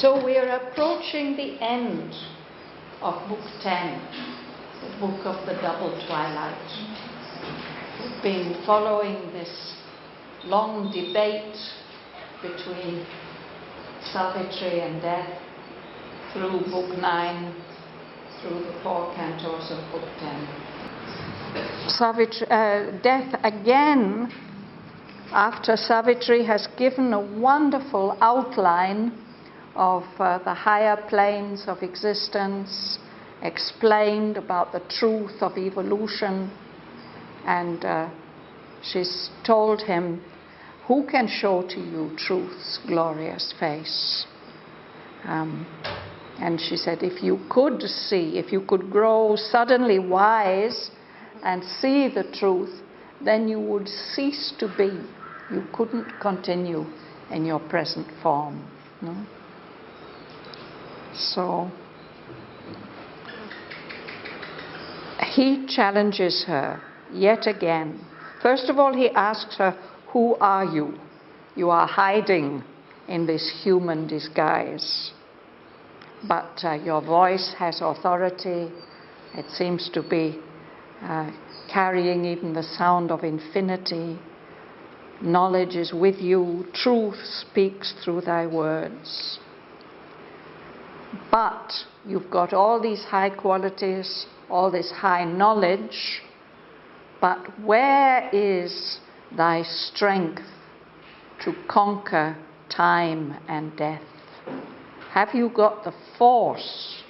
So we are approaching the end of Book 10, the book of the double twilight. We've been following this long debate between Savitri and Death through Book 9, through the 4 cantos of Book 10. Death again, after Savitri has given a wonderful outline of the higher planes of existence, explained about the truth of evolution, and she's told him, "Who can show to you truth's glorious face?" And she said, if you could grow suddenly wise and see the truth, then you would cease to be. You couldn't continue in your present form. No? So he challenges her yet again. First of all, he asks her, "Who are you? You are hiding in this human disguise. But your voice has authority. It seems to be carrying even the sound of infinity. Knowledge is with you. Truth speaks through thy words. But you've got all these high qualities, all this high knowledge, but where is thy strength to conquer time and death? Have you got the force,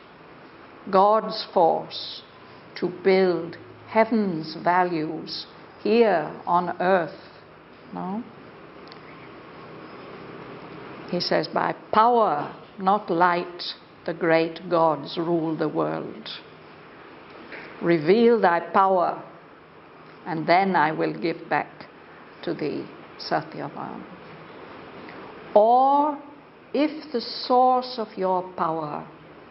God's force, to build heaven's values here on earth?" No? He says, "By power, not light, the great gods rule the world. Reveal thy power, and then I will give back to thee Satyavan." Or, if the source of your power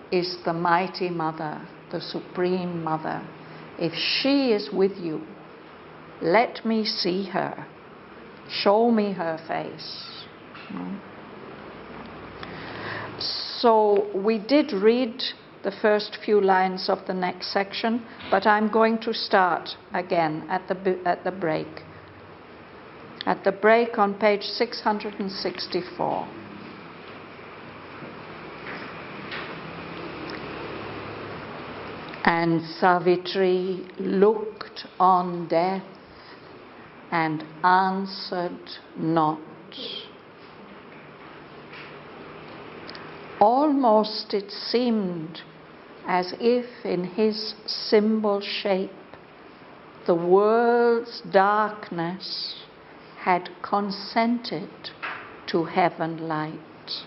is the mighty mother, the supreme mother, if she is with you, let me see her. Show me her face. So we did read the first few lines of the next section, but I'm going to start again at the break. At the break on page 664. And Savitri looked on Death and answered not. Almost it seemed as if in his symbol shape the world's darkness had consented to heaven light,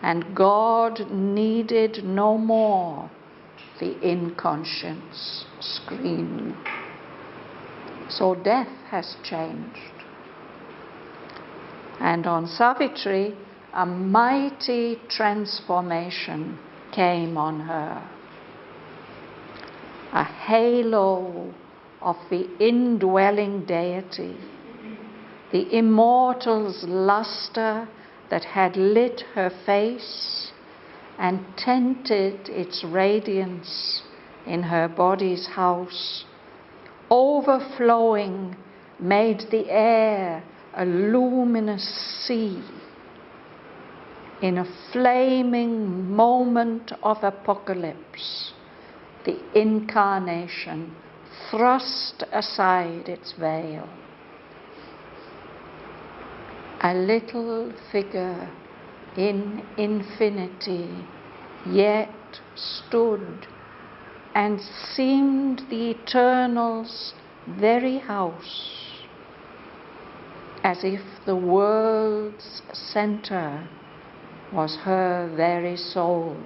and God needed no more the inconscience scream. So Death has changed. And on Savitri, a mighty transformation came on her. A halo of the indwelling deity, the immortal's luster that had lit her face and tinted its radiance in her body's house, overflowing, made the air a luminous sea. In a flaming moment of apocalypse, the incarnation thrust aside its veil. A little figure in infinity yet stood and seemed the eternal's very house, as if the world's center was her very soul,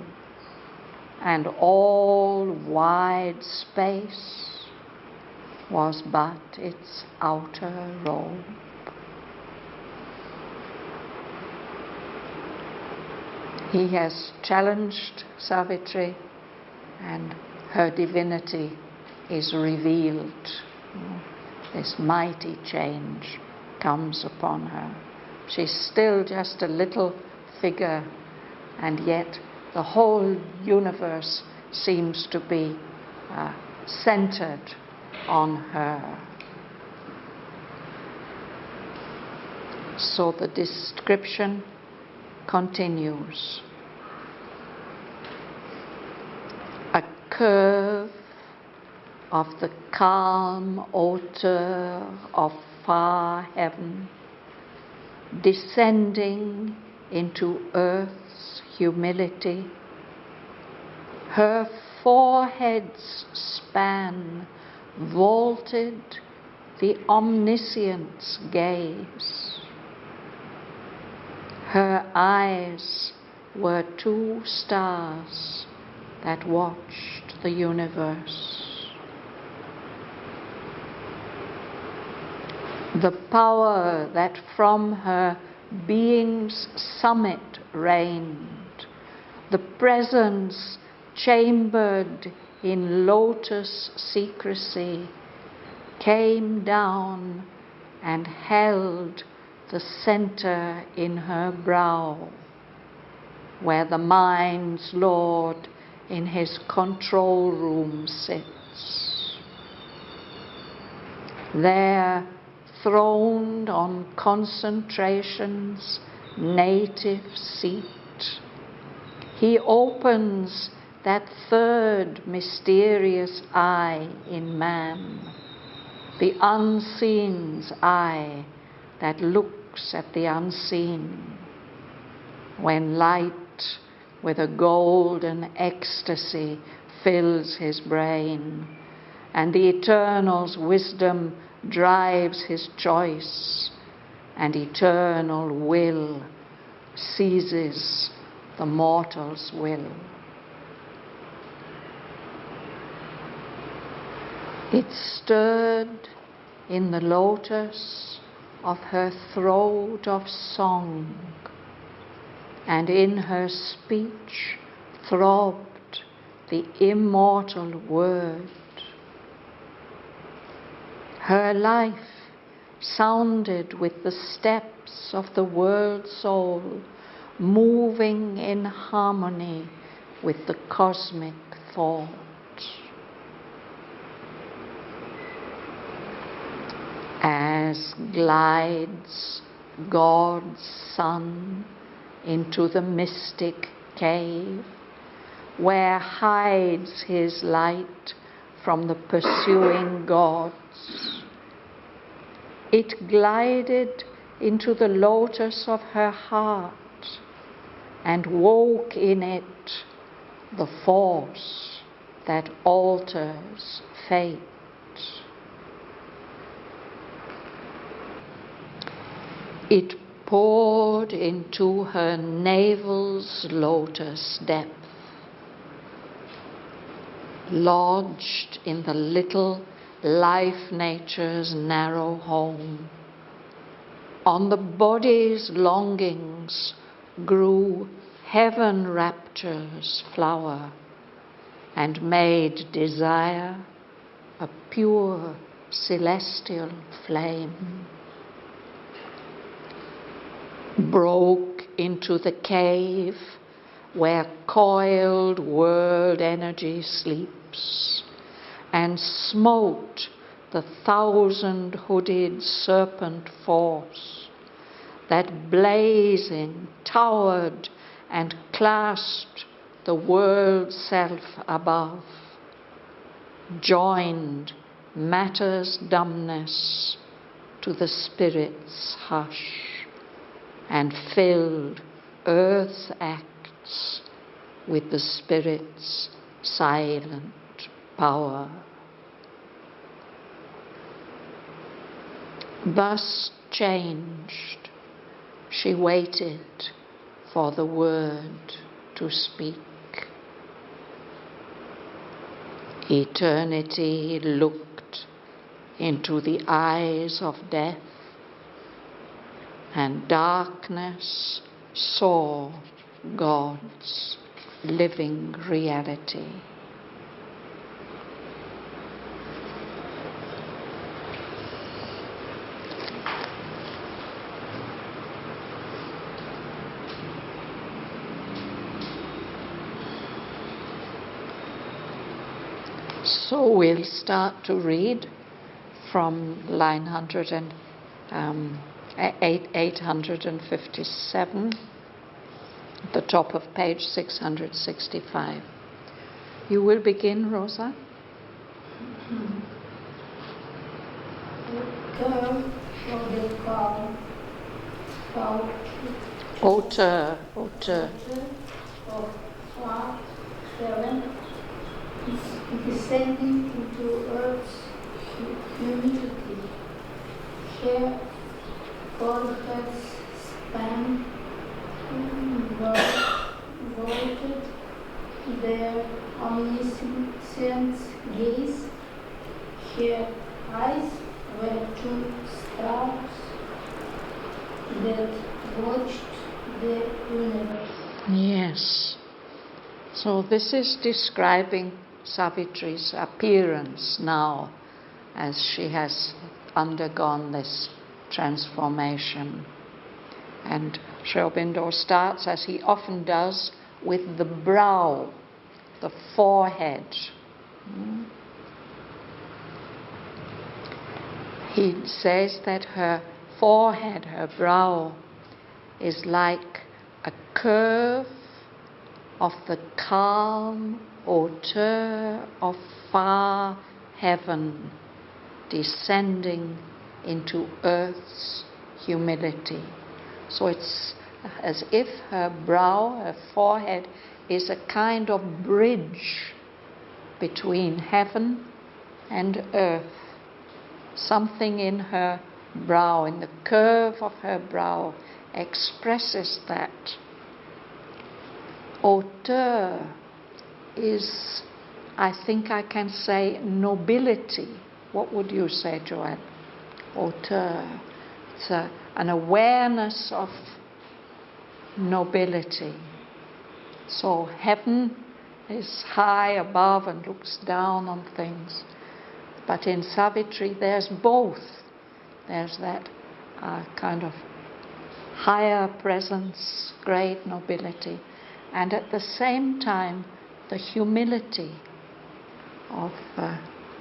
and all wide space was but its outer robe. He has challenged Savitri, and her divinity is revealed. This mighty change comes upon her. She's still just a little figure, and yet the whole universe seems to be centered on her. So the description continues. A curve of the calm hauteur of far heaven, descending into earth's humility, her forehead's span vaulted the omniscient's gaze. Her eyes were two stars that watched the universe. The power that from her being's summit reigned, the presence chambered in lotus secrecy, came down and held the center in her brow, where the mind's Lord in his control room sits. There, throned on concentration's native seat, he opens that third mysterious eye in man, the unseen's eye that looks at the unseen, when light with a golden ecstasy fills his brain, and the Eternal's wisdom drives his choice, and eternal will seizes the mortal's will. It stirred in the lotus of her throat of song, and in her speech throbbed the immortal word. Her life sounded with the steps of the world soul, moving in harmony with the cosmic thought. As glides God's Son into the mystic cave, where hides his light from the pursuing gods, it glided into the lotus of her heart and woke in it the force that alters fate. It poured into her navel's lotus depth, lodged in the little life nature's narrow home. On the body's longings grew heaven rapture's flower, and made desire a pure celestial flame. Broke into the cave where coiled world energy sleeps, and smote the thousand-hooded serpent force that blazing towered and clasped the world self above, joined matter's dumbness to the spirit's hush, and filled earth's acts with the spirit's silent power. Thus changed, she waited for the word to speak. Eternity looked into the eyes of death, and darkness saw God's living reality. So we'll start to read from line 857, at the top of page 665. You will begin, Rosa? Auteur. Of far heaven is descending into earth's humility. Here, foreheads span, vaulted, their omniscient gaze. Here, eyes were two stars that watched the universe. Yes. So this is describing Savitri's appearance now as she has undergone this transformation. And Aurobindo starts, as he often does, with the brow, the forehead. He says that her forehead, her brow, is like a curve of the calm hauteur of far heaven descending into earth's humility. So it's as if her brow, her forehead, is a kind of bridge between heaven and earth. Something in her brow, in the curve of her brow, expresses that. Hauteur is, I think I can say, nobility. What would you say, Joanne? Hauteur. It's an awareness of nobility. So heaven is high above and looks down on things. But in Savitri there's both. There's that kind of higher presence, great nobility, and at the same time the humility of,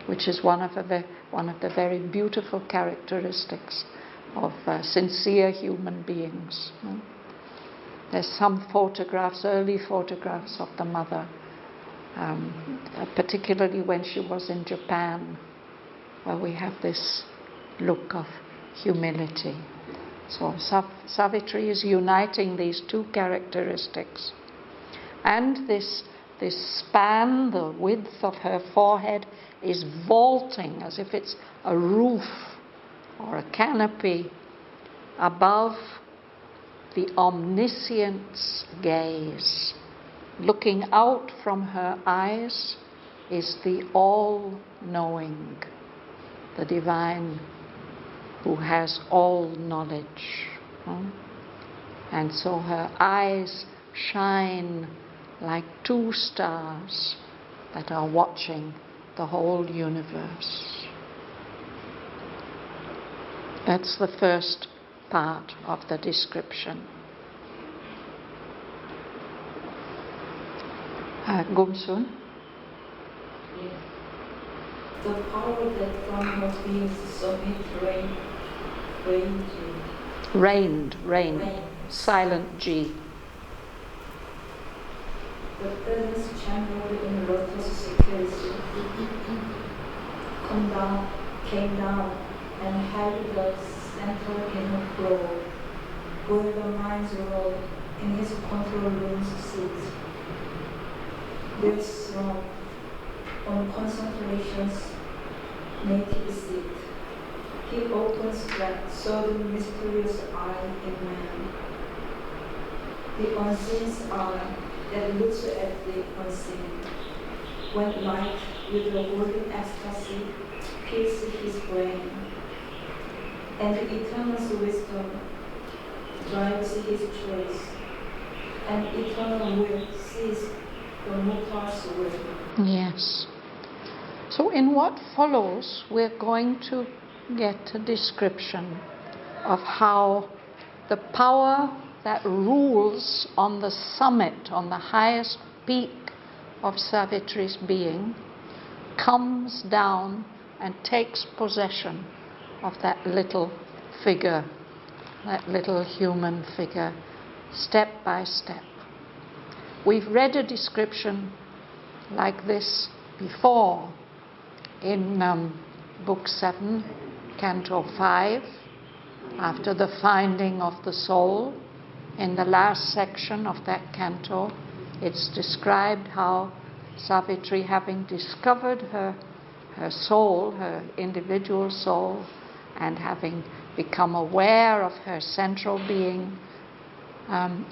which is one of the very beautiful characteristics of sincere human beings. There's some photographs, early photographs of the mother, particularly when she was in Japan, where we have this look of humility. So Savitri is uniting these two characteristics. And this span, the width of her forehead, is vaulting as if it's a roof or a canopy above the omniscient's gaze. Looking out from her eyes is the all-knowing, the divine who has all knowledge. And so her eyes shine like two stars that are watching the whole universe. That's the first part of the description. Gumsun? Yes. The power that from her beings submit Reigned. Silent G. The presence channeled in lotus security came down and held the center in the floor, where the mind's roll in his control room's seat. This throne on concentration's native seat. He opens that sudden mysterious eye in man. The unseen's eye that looks at the unseen. When light with the golden ecstasy pierces his brain, and the eternal wisdom drives his choice, and eternal will sees the Mukta's will. Yes. So in what follows, we're going to get a description of how the power that rules on the summit, on the highest peak of Savitri's being, comes down and takes possession of that little figure, that little human figure, step by step. We've read a description like this before in Book 7, Canto 5, after the finding of the soul. In the last section of that canto, it's described how Savitri, having discovered her soul, her individual soul, and having become aware of her central being,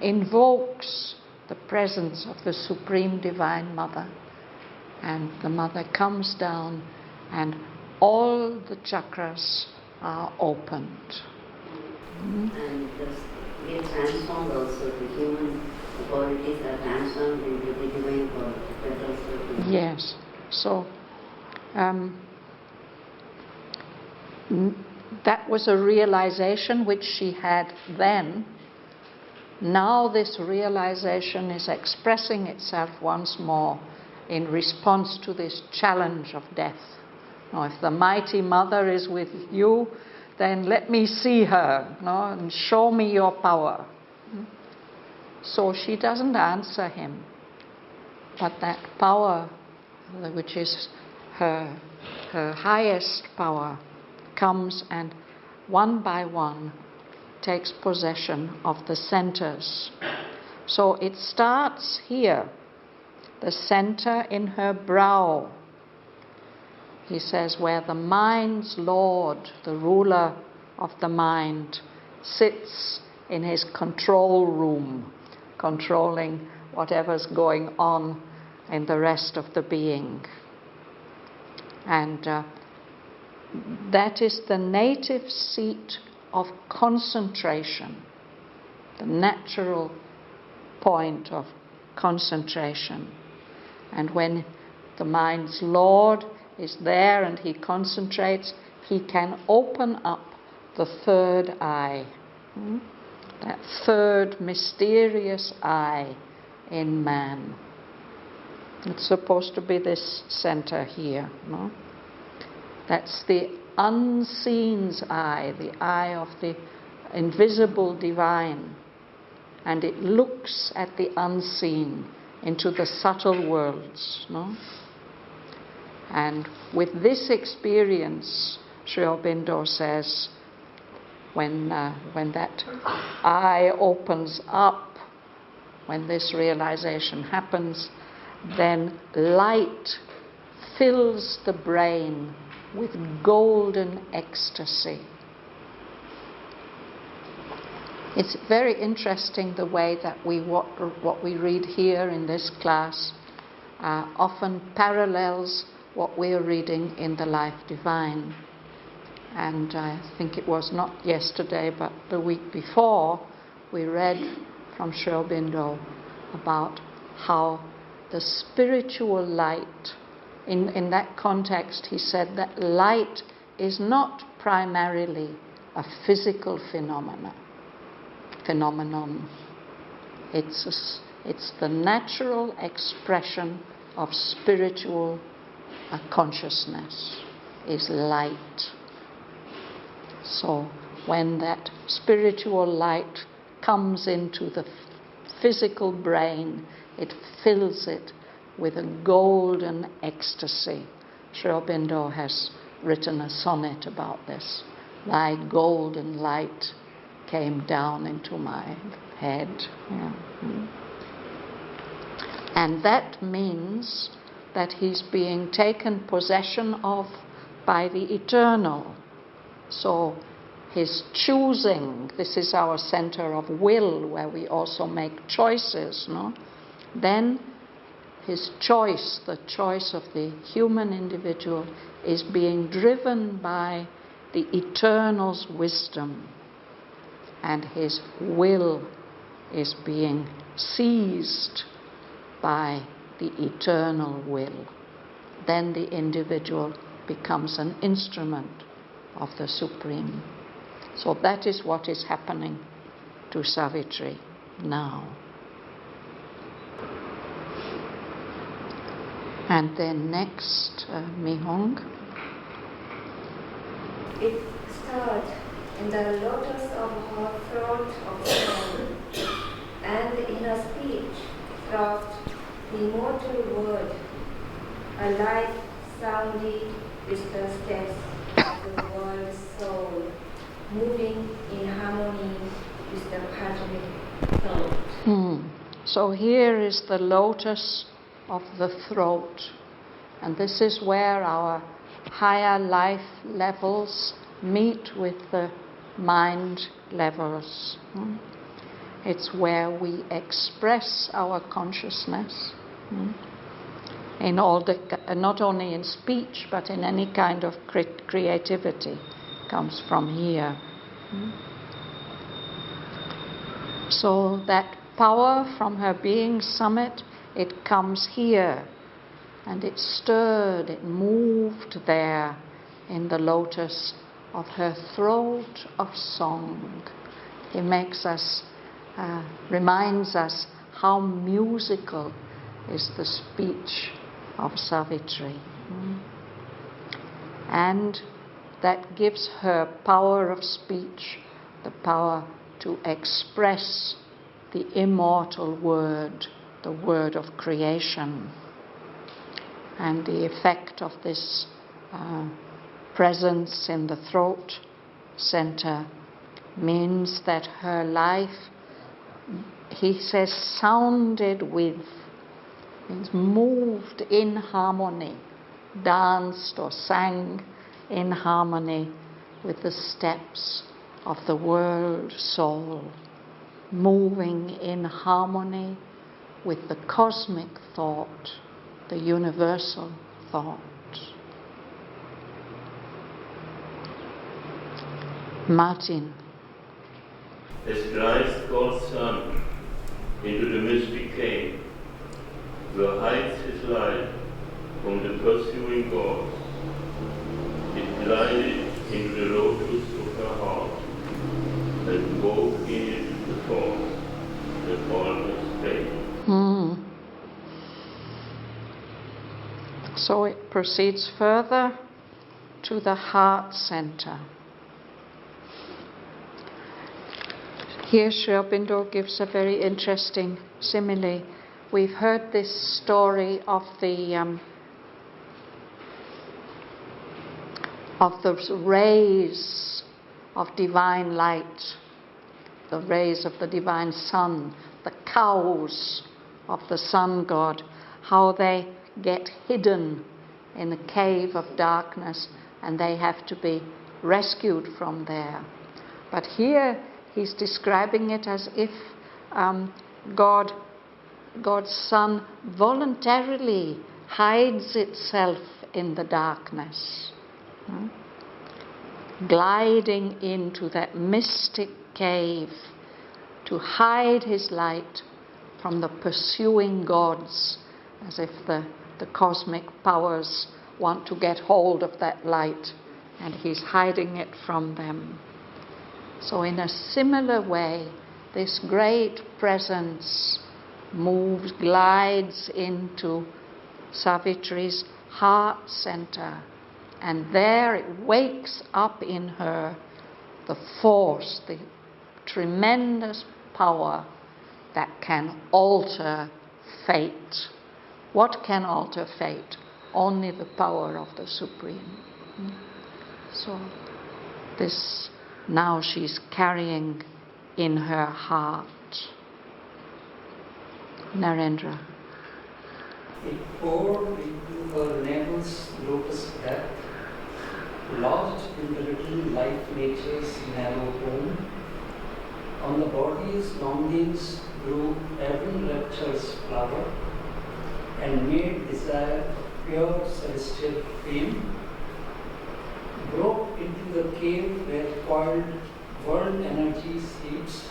invokes the presence of the Supreme Divine Mother. And the Mother comes down and all the chakras are opened. And we are transformed also. The human qualities are transformed into the divine qualities. That also. Yes. So that was a realization which she had then. Now this realization is expressing itself once more in response to this challenge of death. Now, if the mighty Mother is with you, then let me see her, and show me your power. So she doesn't answer him, but that power, which is her highest power, comes and one by one takes possession of the centers. So it starts here, the center in her brow. He says, where the mind's Lord, the ruler of the mind, sits in his control room, controlling whatever's going on in the rest of the being. And that is the native seat of concentration, the natural point of concentration. And when the mind's Lord is there and he concentrates, he can open up the third eye, that third mysterious eye in man. It's supposed to be this center here, no? That's the unseen's eye, the eye of the invisible divine. And it looks at the unseen, into the subtle worlds, no? And with this experience, Sri Aurobindo says, when that eye opens up, when this realization happens, then light fills the brain with golden ecstasy. It's very interesting the way that what we read here in this class often parallels what we are reading in the Life Divine. And I think it was not yesterday but the week before we read from Sri Aurobindo about how the spiritual light, in that context he said that light is not primarily a physical phenomenon. It's the natural expression of spiritual consciousness, is light. So when that spiritual light comes into the physical brain, it fills it with a golden ecstasy. Sri Aurobindo has written a sonnet about this. Thy golden light came down into my head. Yeah. And that means that he's being taken possession of by the eternal. So his choosing, this is our center of will, where we also make choices, no? Then his choice, the choice of the human individual, is being driven by the eternal's wisdom, and his will is being seized by the eternal will. Then the individual becomes an instrument of the Supreme. So that is what is happening to Savitri now. And then next, Mihong. It starts in the lotus of her throat of song, and in her speech throughout the immortal word, a life sounded with the steps of the world's soul, moving in harmony with the cosmic thought. So here is the lotus of the throat, and this is where our higher life levels meet with the mind levels. It's where we express our consciousness in all the, not only in speech but in any kind of creativity, comes from here. So that power from her being summit, it comes here, and it stirred, it moved there in the lotus of her throat of song. It makes us, reminds us how musical is the speech of Savitri. And that gives her power of speech, the power to express the immortal word, the word of creation. And the effect of this presence in the throat center means that her life, he says, sounded with, means moved in harmony, danced or sang in harmony with the steps of the world soul, moving in harmony with the cosmic thought, the universal thought. Martin. As Christ God's Son into the mystic came, where hides his light from the pursuing gods, it glided into the lotus of her heart and woke in it the thought that almost faith. So it proceeds further to the heart center. Here Sri Aurobindo gives a very interesting simile. We've heard this story of the rays of divine light, the rays of the divine sun, the cows of the sun god, how they get hidden in a cave of darkness and they have to be rescued from there. But here he's describing it as if God's Son voluntarily hides itself in the darkness, gliding into that mystic cave to hide his light from the pursuing gods, as if the cosmic powers want to get hold of that light and he's hiding it from them. So in a similar way, this great presence moves, glides into Savitri's heart center, and there it wakes up in her the force, the tremendous power that can alter fate. What can alter fate? Only the power of the Supreme. So this now she's carrying in her heart. Narendra. It poured into her navel's lotus depth, lodged in the little life nature's narrow home. On the body's longings grew heaven rapture's flower, and made desire pure celestial fame. Broke into the cave where coiled world energy sleeps,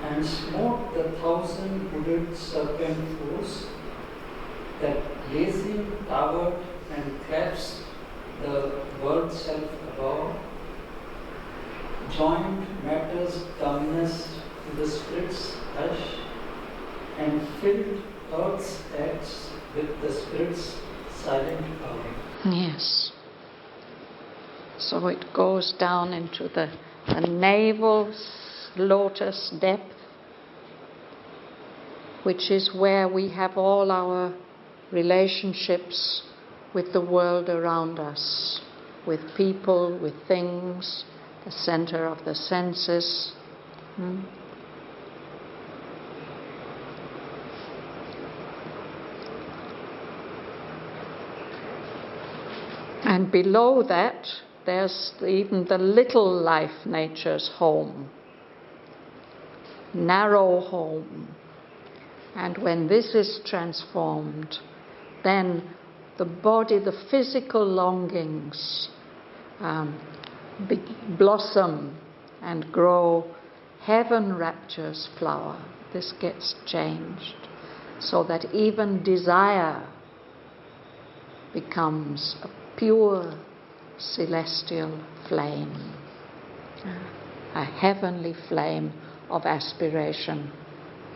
and smote the 1,000 hooded serpent foes that blazing towered and collapsed the world self above. Joined matter's dumbness to the spirit's hush, and filled earth's acts with the Spirit's silent power. Yes. So it goes down into the navel lotus depth, which is where we have all our relationships with the world around us, with people, with things, the center of the senses. And below that, there's even the little life nature's home, narrow home. And when this is transformed, then the body, the physical longings blossom and grow. Heaven rapture's flower. This gets changed so that even desire becomes a pure celestial flame, a heavenly flame of aspiration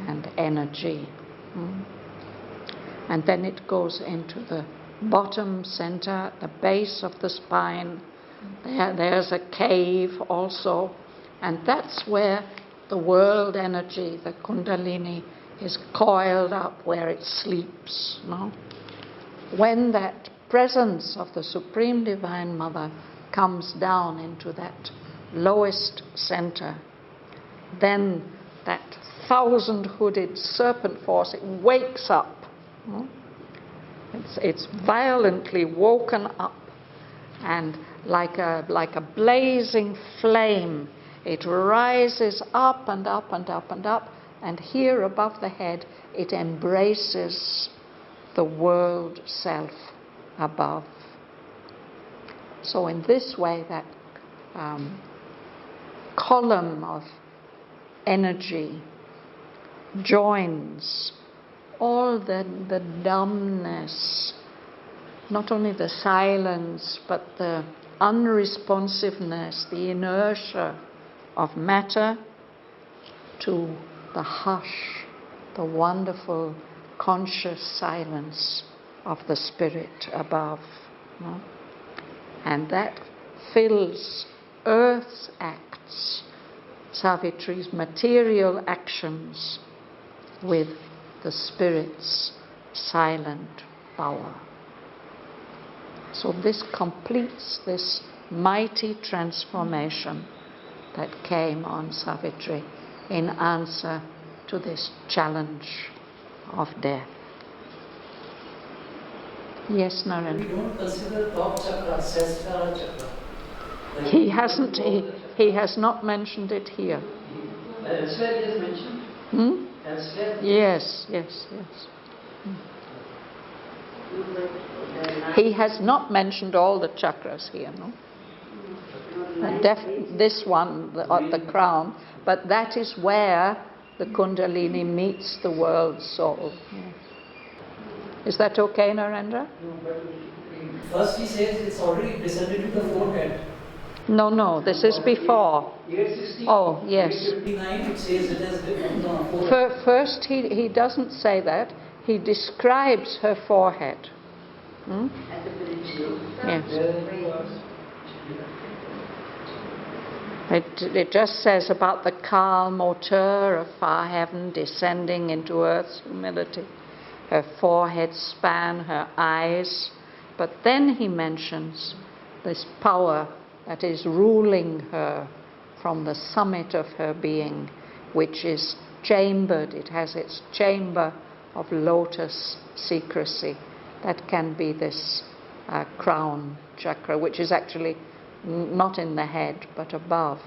and energy. And then it goes into the bottom center, the base of the spine. There's a cave also, and that's where the world energy, the Kundalini, is coiled up where it sleeps. No? When that presence of the Supreme Divine Mother comes down into that lowest center, then that 1,000-hooded serpent force, it wakes up. It's violently woken up, and like a blazing flame, it rises up and up and up and up, and here above the head it embraces the world self above. So in this way, that column of energy joins all the dumbness, not only the silence, but the unresponsiveness, the inertia of matter, to the hush, the wonderful conscious silence of the spirit above. No? And that fills earth's acts, Savitri's material actions, with the spirit's silent power. So this completes this mighty transformation that came on Savitri in answer to this challenge of death. Yes, Naren. We don't consider top chakra, Sahasrara chakra. He has not mentioned it here. Elsewhere it is mentioned. Elsewhere. Yes. He has not mentioned all the chakras here, no? This one, the crown, but that is where the Kundalini meets the world soul. Is that okay, Narendra? First he says it's already descended to the forehead. No, this is before. Oh, yes. 59 it says it has on the forehead. First, he doesn't say that. He describes her forehead. At the bridge, Yes. It just says about the calm hauteur of far heaven descending into earth's humility. Her forehead span, her eyes. But then he mentions this power that is ruling her from the summit of her being, which is chambered. It has its chamber of lotus secrecy. That can be this crown chakra, which is actually not in the head, but above.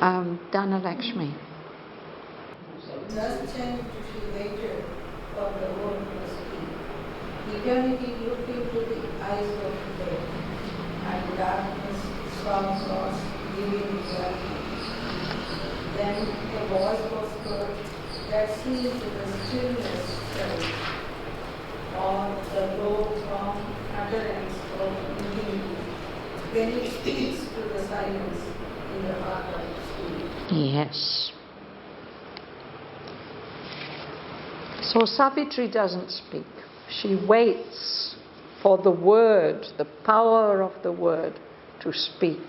Dana Lakshmi. Just change later for the world to speak. Eternity looked into the eyes of death, and darkness saw source giving darkness. Then the voice was heard that seemed to the stillness felt, or the low calm utterance of infinity, when it speaks to the silence in the heart of the spirit. Yes. So Savitri doesn't speak. She waits for the word, the power of the word to speak.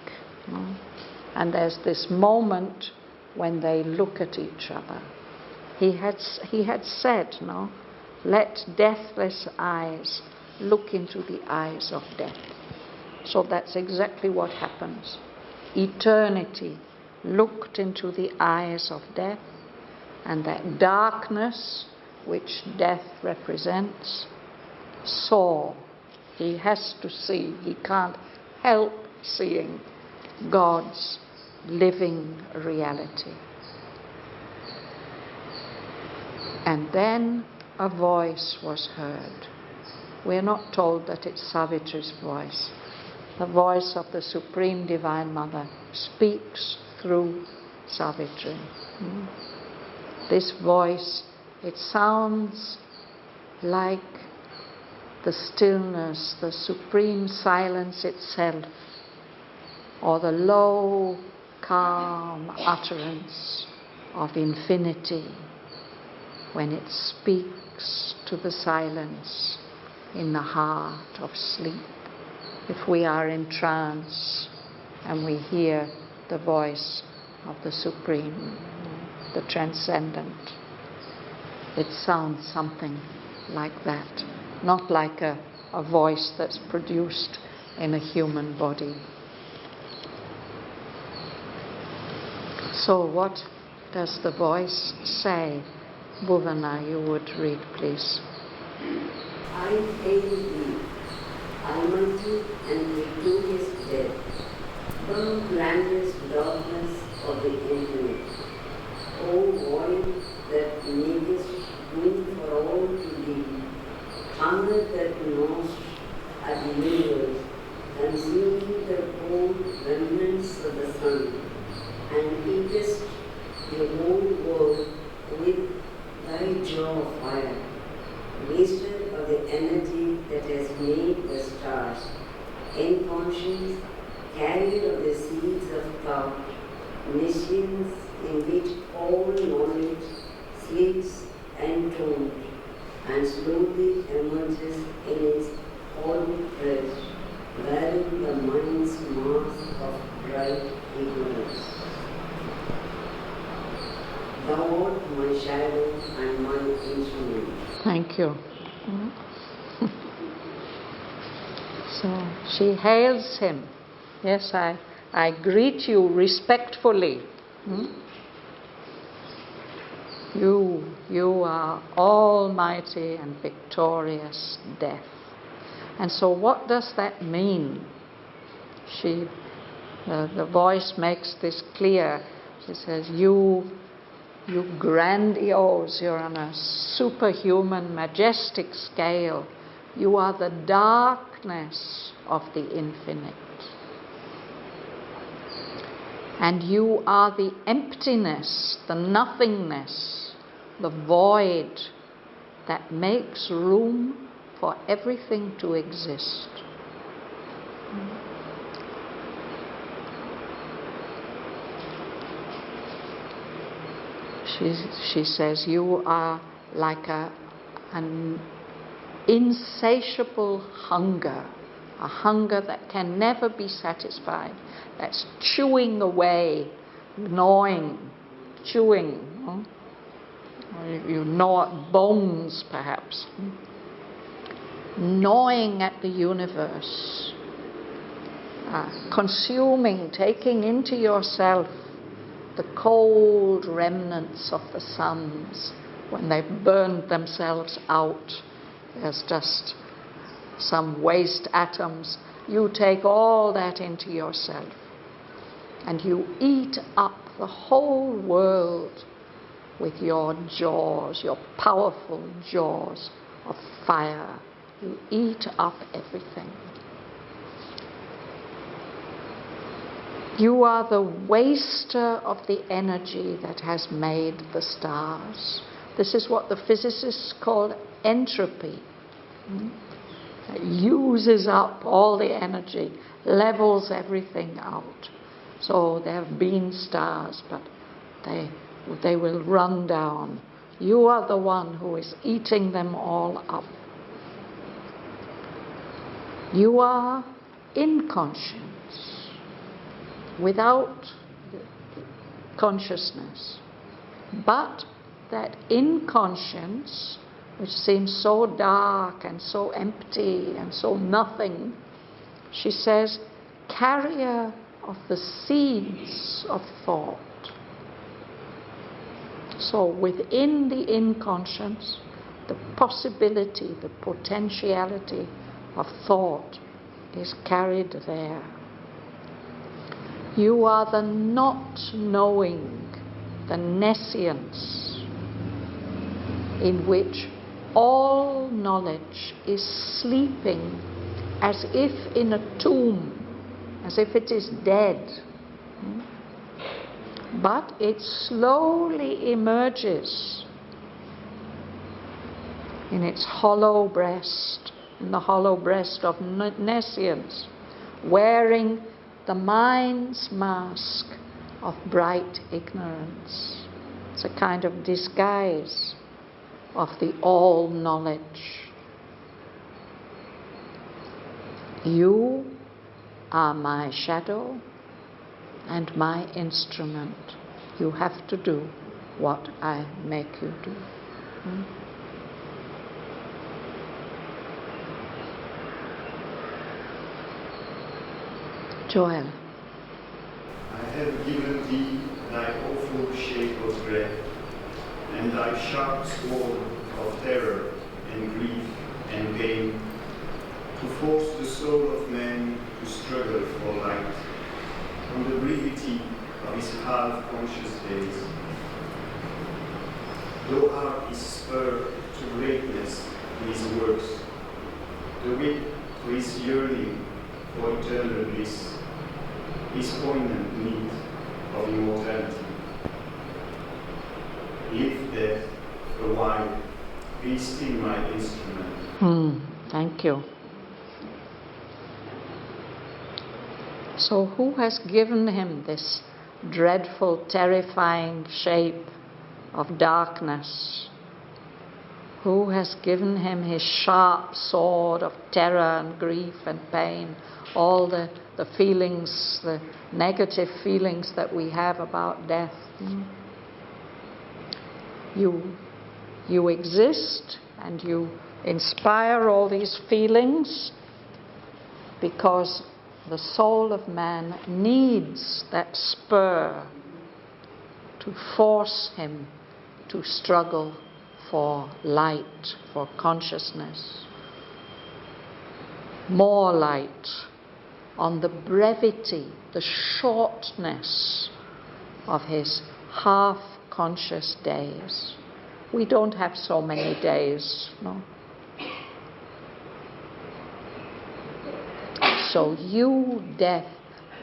And there's this moment when they look at each other. He had said, no, let deathless eyes look into the eyes of death. So that's exactly what happens. Eternity looked into the eyes of death, and that darkness which death represents saw. He has to see. He can't help seeing God's living reality. And then a voice was heard. We're not told that it's Savitri's voice. The voice of the Supreme Divine Mother speaks through Savitri. This voice, it sounds like the stillness, the supreme silence itself, or the low, calm utterance of infinity when it speaks to the silence in the heart of sleep. If we are in trance and we hear the voice of the Supreme, the Transcendent, it sounds something like that, not like a voice that's produced in a human body. So what does the voice say? Bhuvana, you would read, please. I hail thee, Almighty and victorious death, from grandiose darkness of the infinite. O void that makest room for all to be, hunger that gnaws at the universe, consuming the whole remnants of the sun, and eatest the whole world with thy jaw of fire, waster of the energy that has made the stars, inconscious, carrier of the seeds of thought, machines in which all knowledge sleeps entombed, and slowly emerges in its hollow breast, wearing the mind's mask of bright ignorance. Thou art my shadow and my instrument. Thank you. So she hails him. Yes, I greet you respectfully. You are almighty and victorious death. And so what does that mean? The voice makes this clear. She says, you grandiose, you're on a superhuman, majestic scale. You are the darkness of the infinite. And you are the emptiness, the nothingness, the void that makes room for everything to exist. She says, you are like an insatiable hunger, a hunger that can never be satisfied, that's chewing away, gnawing, chewing. You gnaw at bones, perhaps. Gnawing at the universe, consuming, taking into yourself the cold remnants of the suns when they've burned themselves out. There's just some waste atoms. You take all that into yourself and you eat up the whole world with your jaws, your powerful jaws of fire. You eat up everything. You are the waster of the energy that has made the stars. This is what the physicists call entropy. It uses up all the energy, levels everything out. So there have been stars, but they will run down You are the one who is eating them all up. You are inconscious, without consciousness. But that inconscience, which seems so dark and so empty and so nothing, she says, carrier of the seeds of thought. So within the inconscious, the possibility, the potentiality of thought is carried there. You are the not knowing, the nescience in which all knowledge is sleeping as if in a tomb, as if it is dead. But it slowly emerges in its hollow breast, in the hollow breast of nescience, wearing the mind's mask of bright ignorance. It's a kind of disguise of the all-knowledge. You are my shadow and my instrument. You have to do what I make you do. Joel. I have given thee thy awful shape of breath, and thy sharp sword of terror and grief and pain, to force the soul of man to struggle for light from the brevity of his half-conscious days. Thou art his spur to greatness in his works, the whip to his yearning for eternal bliss, his poignant need of immortality. Live death a while, be still my instrument. Thank you. So who has given him this dreadful, terrifying shape of darkness? Who has given him his sharp sword of terror and grief and pain, all the feelings, the negative feelings that we have about death? You exist and you inspire all these feelings because the soul of man needs that spur to force him to struggle for light, for consciousness. More light on the brevity, the shortness of his half-conscious days. We don't have so many days, no? So you, death,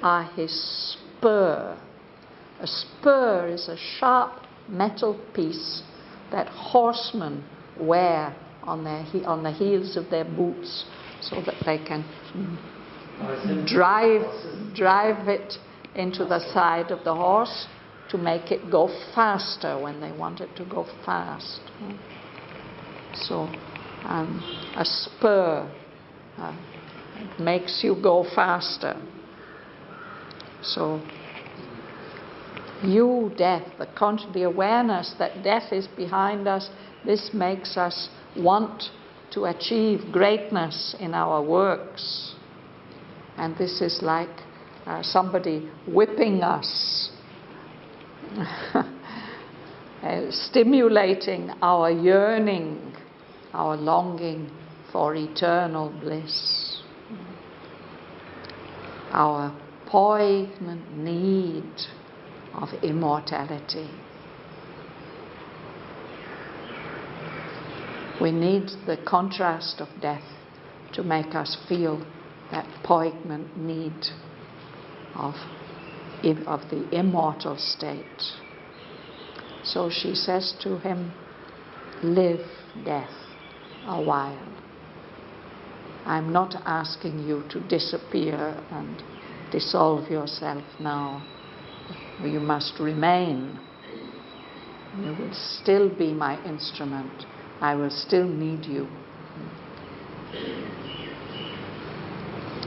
are his spur. A spur is a sharp metal piece that horsemen wear on the heels of their boots so that they can drive it into the side of the horse to make it go faster when they want it to go fast. So a spur it makes you go faster. So you, death, the awareness that death is behind us, this makes us want to achieve greatness in our works. And this is like somebody whipping us, stimulating our yearning, our longing for eternal bliss, our poignant need of immortality. We need the contrast of death to make us feel that poignant need of the immortal state. So she says to him, live death a while. I'm not asking you to disappear and dissolve yourself now. You must remain. You will still be my instrument. I will still need you.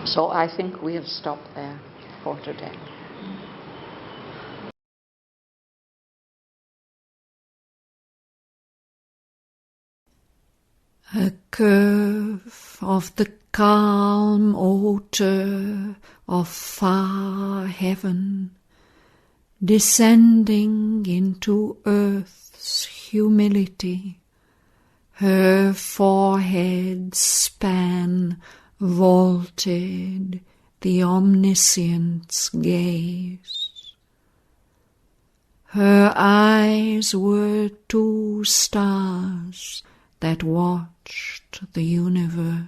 So I think we'll stop there for today. A curve of the calm altar of far heaven, descending into earth's humility, her forehead span vaulted the omniscient's gaze. Her eyes were two stars that watched the universe.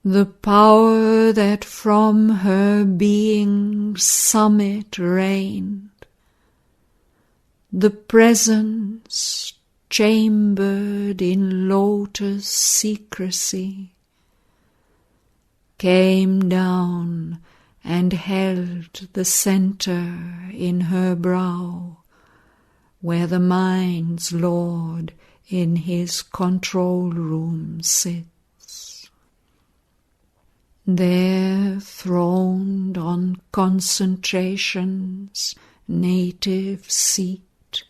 The power that from her being's summit reigned, the presence chambered in lotus secrecy, came down and held the center in her brow, where the mind's lord in his control room sits. There, throned on concentration's native seat,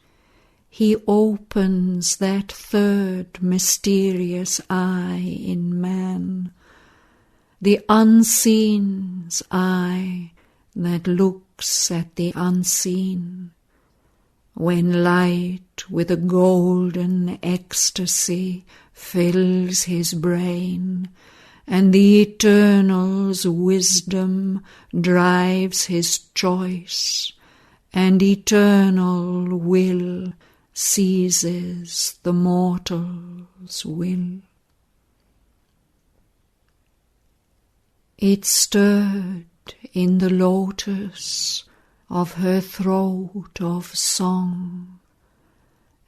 he opens that third mysterious eye in man, the unseen's eye that looks at the unseen, when light with a golden ecstasy fills his brain, and the Eternal's wisdom drives his choice, and eternal will seizes the mortal's will. It stirred in the lotus of her throat of song,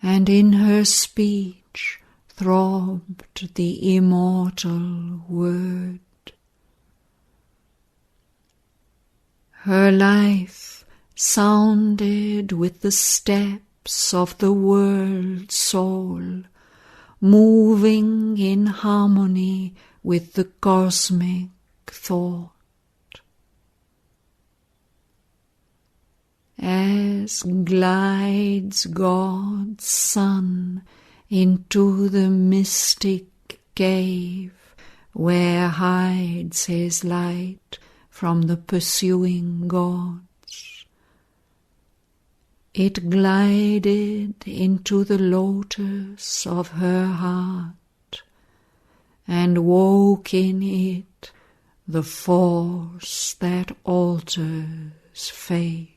and in her speech throbbed the immortal word. Her life sounded with the steps of the world soul, moving in harmony with the cosmic thought. As glides God's Son into the mystic cave where hides his light from the pursuing gods, it glided into the lotus of her heart and woke in it the force that alters fate.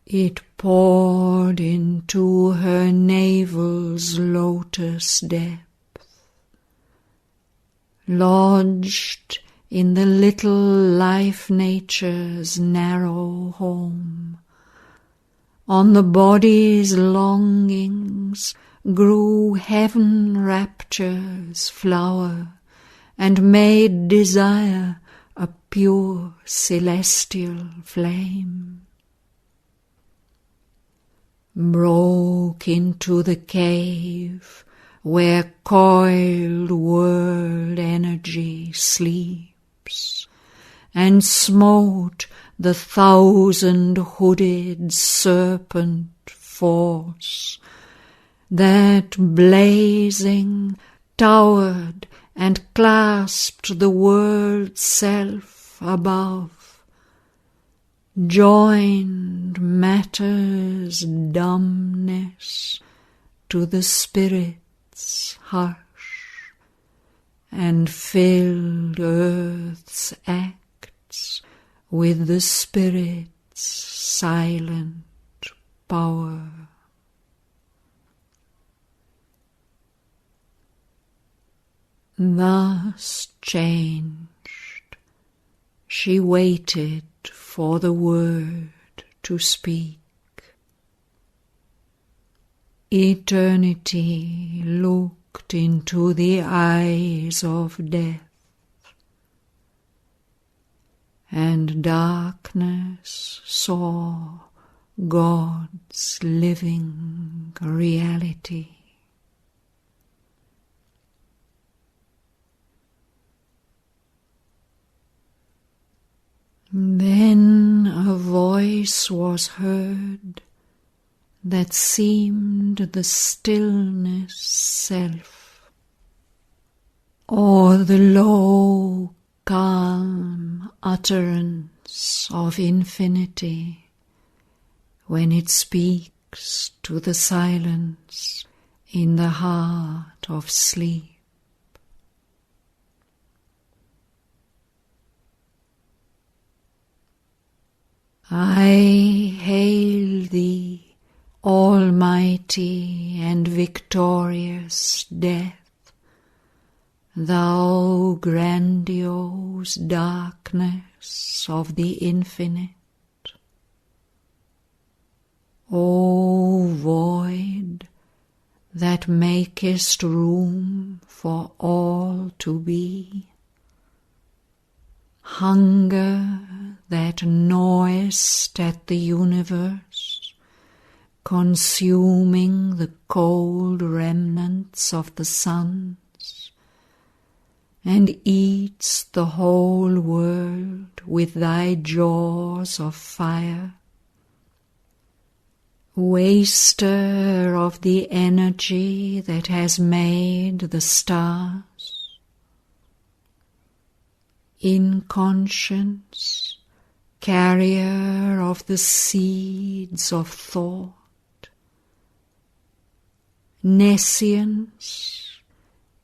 It poured into her navel's lotus depth, lodged in the little life-nature's narrow home. On the body's longings grew heaven rapture's flower, and made desire a pure celestial flame. Broke into the cave where coiled world energy sleeps, and smote the thousand-hooded serpent force that, blazing, towered and clasped the world's self above, joined matter's dumbness to the spirit's hush, and filled earth's acts with the spirit's silent power. Thus changed, she waited for the word to speak. Eternity looked into the eyes of death, and darkness saw God's living reality. Then a voice was heard that seemed the stillness self, or the low, calm utterance of infinity when it speaks to the silence in the heart of sleep. I hail thee, almighty and victorious death, thou grandiose darkness of the infinite. O void that makest room for all to be, hunger that gnawest at the universe, consuming the cold remnants of the suns, and eats the whole world with thy jaws of fire, waster of the energy that has made the stars, inconscience, carrier of the seeds of thought, nescience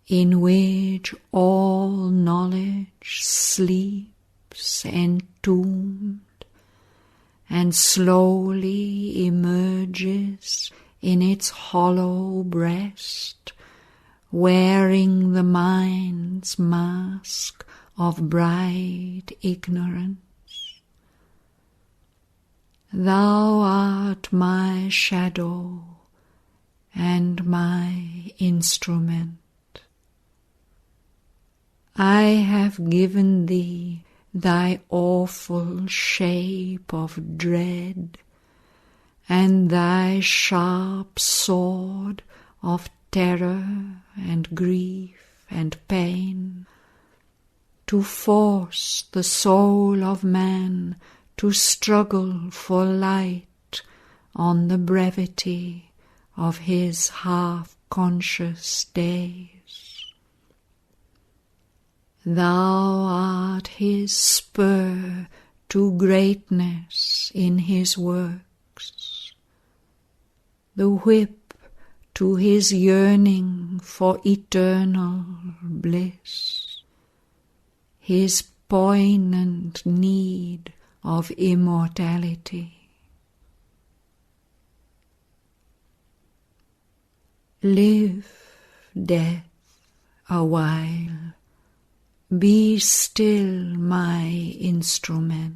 in which all knowledge sleeps entombed and slowly emerges in its hollow breast, wearing the mind's mask of bright ignorance. Thou art my shadow and my instrument. I have given thee thy awful shape of dread, and thy sharp sword of terror and grief and pain, to force the soul of man to struggle for light on the brevity of his half-conscious days. Thou art his spur to greatness in his works, the whip to his yearning for eternal bliss, his poignant need of immortality. Live, death, a while. Be still my instrument.